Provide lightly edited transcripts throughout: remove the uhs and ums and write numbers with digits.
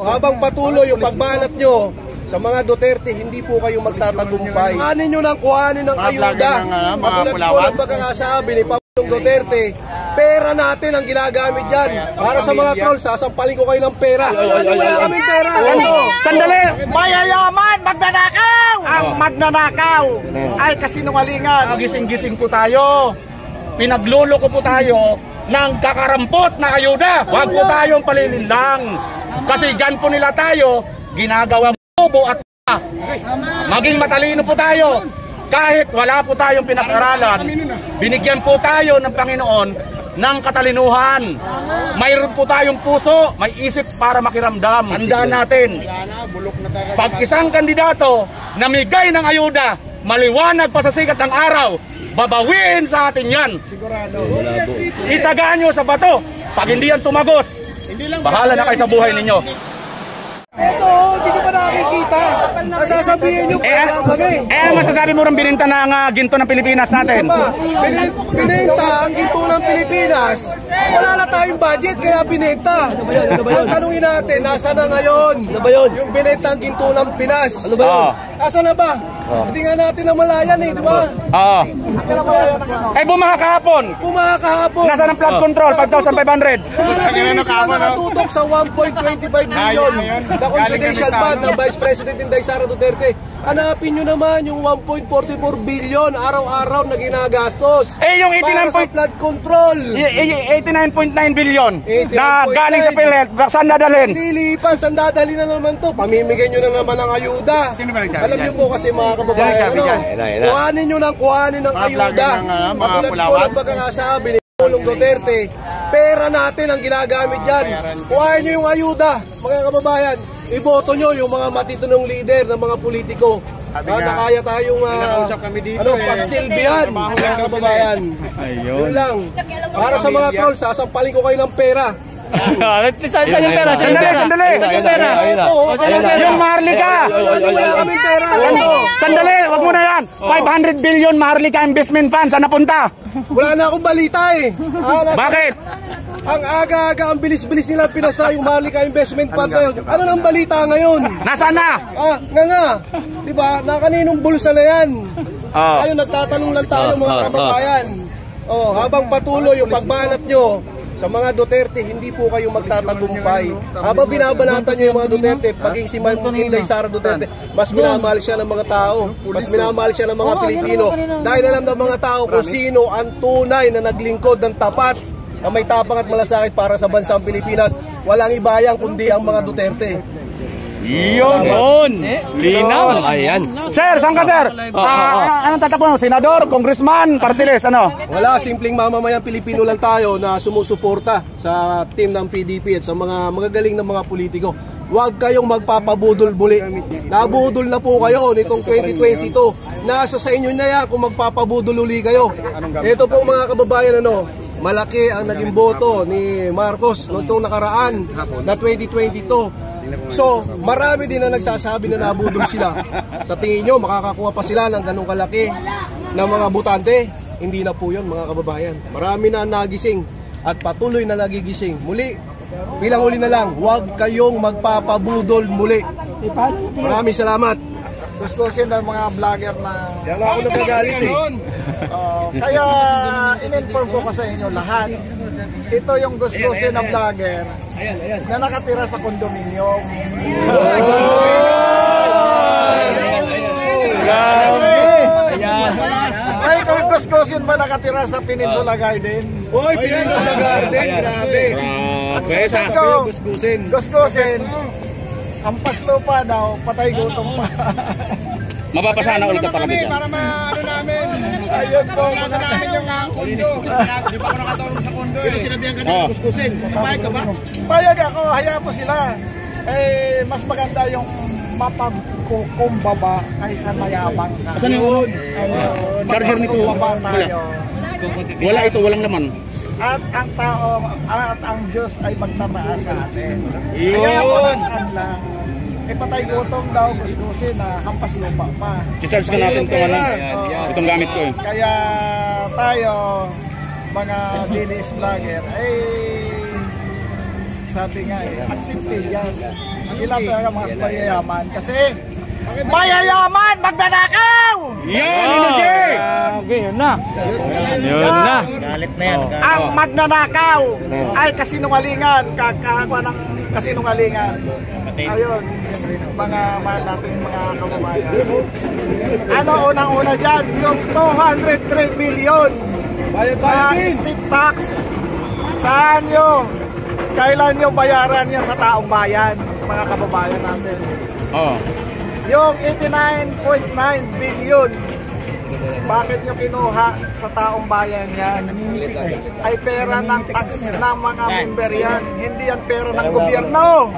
Habang patuloy yung pagbanat nyo sa mga Duterte, hindi po kayo magtatagumpay. Kuhanin nyo ng kuhanin ng ayuda. Matulad po ng pagkakasabi ni Pangulong Duterte, pera natin ang ginagamit dyan. Para sa mga troll, sasampalin ko kayo ng pera. Wala kaming pera. Sandali! Mayayaman, magnanakaw! Ang magnanakaw ay kasinungalingan. Gising-gising po tayo. Pinagluloko po tayo ng kakarampot na ayuda. Huwag po tayong palilinlang. Kasi dyan po nila tayo ginagawa bobo at maging matalino po tayo. Kahit wala po tayong pinag-aralan, binigyan po tayo ng Panginoon ng katalinuhan. Mayroon po tayong puso, may isip para makiramdam. Tandaan natin, pag isang kandidato namigay ng ayuda, maliwanag pa sa sikat ng araw, babawiin sa atin yan. Itagaan nyo sa bato. Pag hindi yan tumagos, bahala na kayo sa buhay ninyo. Eto, hindi ko pa nakikita. Masasabihin nyo pa kami. Masasabi mo rin bininta ng ginto ng Pilipinas natin? Bininta ang ginto ng Pilipinas. Wala na tayong budget kaya bininta. Ang tanungin natin, nasa na ngayon? Yung bininta ang ginto ng Pinas. Asa na ba? Hindi nga natin namalayan eh, di ba? Bumaha kahapon. Bumaha kahapon. Nasa ng flood control, 5,500. Hindi sila nakatutok sa 1.25 million na confidential fund ng Vice President Inday Sara Duterte. Hanapin nyo naman yung 1.44 billion araw-araw na ginagastos. Yung 89 para sa flood control. 89.9 billion na galing sa PhilHealth. Saan dadalhin? Lilipan, saan dadalhin na naman to? Pamimigay nyo na naman ng ayuda. Alam nyo po kasi mga kababayan, kuhanin nyo ng kuhanin ng ayuda. Matulad po ng pagkakasabi ni Pangulong Duterte, pera natin ang ginagamit dyan. Kuhanin nyo yung ayuda, mga kababayan. Iboto nyo yung mga matitinong leader ng mga politiko na kaya tayong pagsilbihan, mga kababayan. Yun lang. Para sa mga troll, sasampalin ko kayo ng pera. Saan yung pera? Sandali! Yung Maharlika! Wala kaming pera. Sandali! Huwag mo na yan! 500 billion Maharlika Investment Fund. Saan napunta? Wala na akong balita eh. Bakit? Ang aga-aga, ang bilis-bilis nila pinasa yung Maharlika Investment Fund na yun. Ano nang balita ngayon? Nasaan na? Nga. Diba? Na kaninong bulsa na yan? Tayo nagtatanong lang tayo mga kababayan. Habang patuloy yung pagbanat nyo sa mga Duterte, hindi po kayo magtatagumpay. Habang binabanatan nyo yung mga Duterte, paging si Inday Sara Duterte, mas minamahal siya ng mga tao, mas minamahal siya ng mga Pilipino. Dahil alam ng mga tao kung sino ang tunay na naglingkod ng tapat, na may tapang at malasakit para sa bansang Pilipinas. Walang ibayang kundi ang mga Duterte. Yun! Linaw! Ayan. Sir, saan ka sir? Anong tatakbo? Senador, Congressman, Partiles, ano? Wala, simpleng mamamayang Pilipino lang tayo na sumusuporta sa team ng PDP at sa mga magagaling na mga politiko. Huwag kayong magpapabudol muli. Nabudol na po kayo nitong 2022. Nasa sa inyo na yan kung magpapabudol uli kayo. Ito po mga kababayan, malaki ang naging boto ni Marcos noong nakaraan na 2022. So, marami din na nagsasabi na nabudol sila. Sa tingin nyo, makakakuha pa sila ng ganong kalaki na mga butante? Hindi na po yun mga kababayan. Marami na nagising at patuloy na nagigising. Muli, bilang uli na lang, huwag kayong magpapabudol muli. Maraming salamat. Gustusin ng mga vlogger na yan ako nagagalit eh. Kaya in-inform ko sa inyo lahat. Ito yung gustusin ng vlogger na nakatira sa kondominium. Ay, kung gustusin ba nakatira sa Peninsula Garden? Oy, Peninsula Garden, grabe. Gustusin. Hampas lupa daw, patay gutom pa. Mapapasana ulit ka kami dyan. Para maano namin. Ayun po. Para namin yung kondo. Di pa ako nakatulong sa kondo eh. Sinabihan ka na kuskusin. Papayag ka ba? Payag ako, hayaan po sila. Mas maganda yung mapagkukumbaba kaysa mayabang ka. Asan yung charger nito? Wala ito, walang laman. At ang tao, at ang Diyos ay magtataas sa atin. Yun! Kaya ako nasaan lang. Patay gutom daw, gustusin na hampas lupa pa. I-charge ka natin itong gamit ko eh. Kaya tayo, mga dinis vlogger, sabi nga accepted yan. Sila talaga mga mayayaman kasi mayayaman magnanakaw! Yan, Inoche! Yun na. Yun na. Ang magnanakaw ay kasinungalingan, kakakuha ng kasinungalingan. Ayun, mga mahal natin mga kababayan. Ano unang-una dyan? Yung 203 billion na state tax. Saan nyo? Kailan nyo bayaran yan sa taong bayan, mga kababayan natin? Oh. Yung 89.9 billion, bakit nyo kinuha sa taong bayan yan? Ay pera ng tax ng mga member yan. Hindi yan pera ng gobyerno.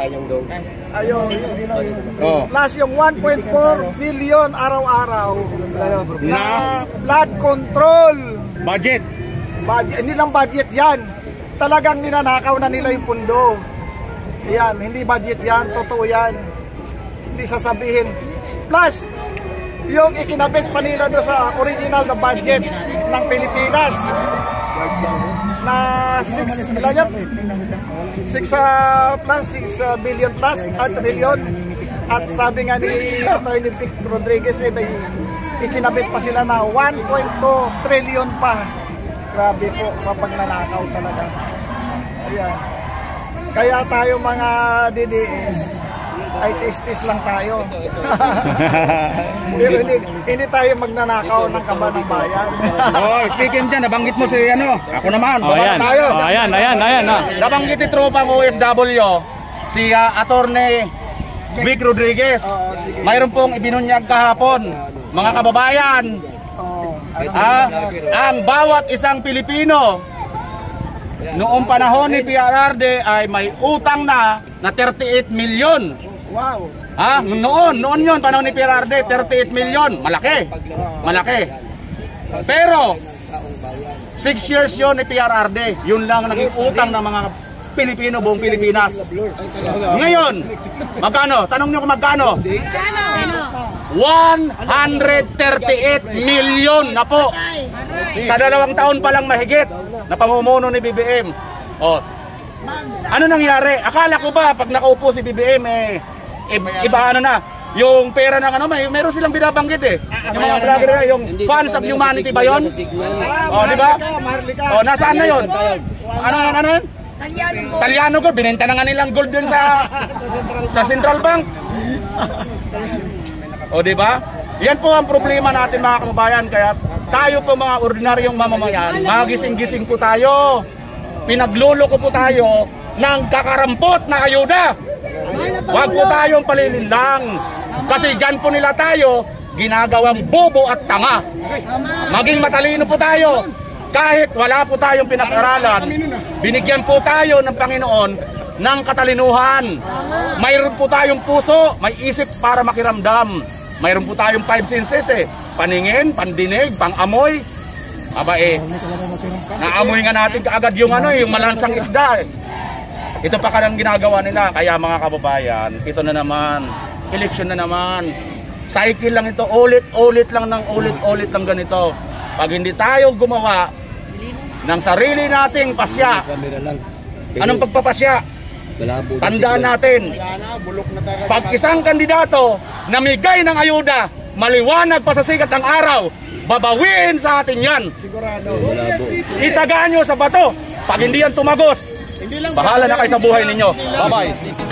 Ayun. Plus yung 1.4 billion araw-araw na flood control. Budget. Hindi lang budget yan. Talagang ninanakaw na nila yung pundo. Yan, hindi budget yan. Totoo yan. Hindi sasabihin. Plus, yung ikinabit pa nila doon sa original na budget ng Pilipinas na 6 billion plus at trillion. At sabi nga ni Atty. Vic Rodriguez may ikinabit pa sila na 1.2 trillion pa. Grabe po, mapagnanakaw talaga. Ayan. Kaya tayo mga DDS ay tis-tis lang tayo. Pero hindi tayo magnanakaw ng kaba ng bayan. Oh, speaking dyan, nabanggit mo si ano, ako naman, Ayan. tayo. Ayan. Nabanggit ni tropang OFW, si Atty. Vic Rodriguez. Mayroon pong ibinunyag kahapon, mga kababayan. Ang bawat isang Pilipino noong panahon ni PRRD ay may utang na 38 milyon. Wow. Noon yun, panahon ni PRRD, 38 milyon. Malaki. Pero 6 years yun ni PRRD. Yun lang naging utang ng mga Pilipino, buong Pilipinas. Ngayon, magkano? Tanong nyo kung magkano? 138 milyon na po. Sa 2 taon pa lang mahigit na pamumuno ni BBM. Oh. Ano nangyari? Akala ko ba pag nakaupo si BBM iba ano na, yung pera ng ano, meron silang binabanggit yung mga vlogger, yung fans of humanity ba yun? Oh, di ba? Oh, nasaan na yun? Ano? Talyano ko, binenta na nga nilang gold dun sa Central Bank. O di ba? Yan po ang problema natin mga kababayan, kaya tayo po mga ordinaryong mamamayan, magising-gising po tayo. Pinagluloko po tayo ng kakarampot na ayuda. Huwag po tayong palilinlang. Kasi dyan po nila tayo ginagawang bobo at tanga. Maging matalino po tayo. Kahit wala po tayong pinag-aralan, binigyan po tayo ng Panginoon ng katalinuhan. Mayroon po tayong puso, may isip para makiramdam. Mayroon po tayong 5 senses paningin, pandinig, pangamoy. Naamoy nga natin kaagad yung yung malansang isda Ito pa kanang ginagawa nila. Kaya mga kababayan, ito na naman, eleksyon na naman. Cycle lang ito, ulit-ulit lang ganito. Pag hindi tayo gumawa ng sarili nating pasya, anong pagpapasya? Tandaan natin, pag isang kandidato namigay ng ayuda, maliwanag pa sa sikat ng araw, babawiin sa atin yan. Itagaan nyo sa bato. Pag hindi yan tumagos, bahala na kayo sa buhay ninyo. Bye-bye.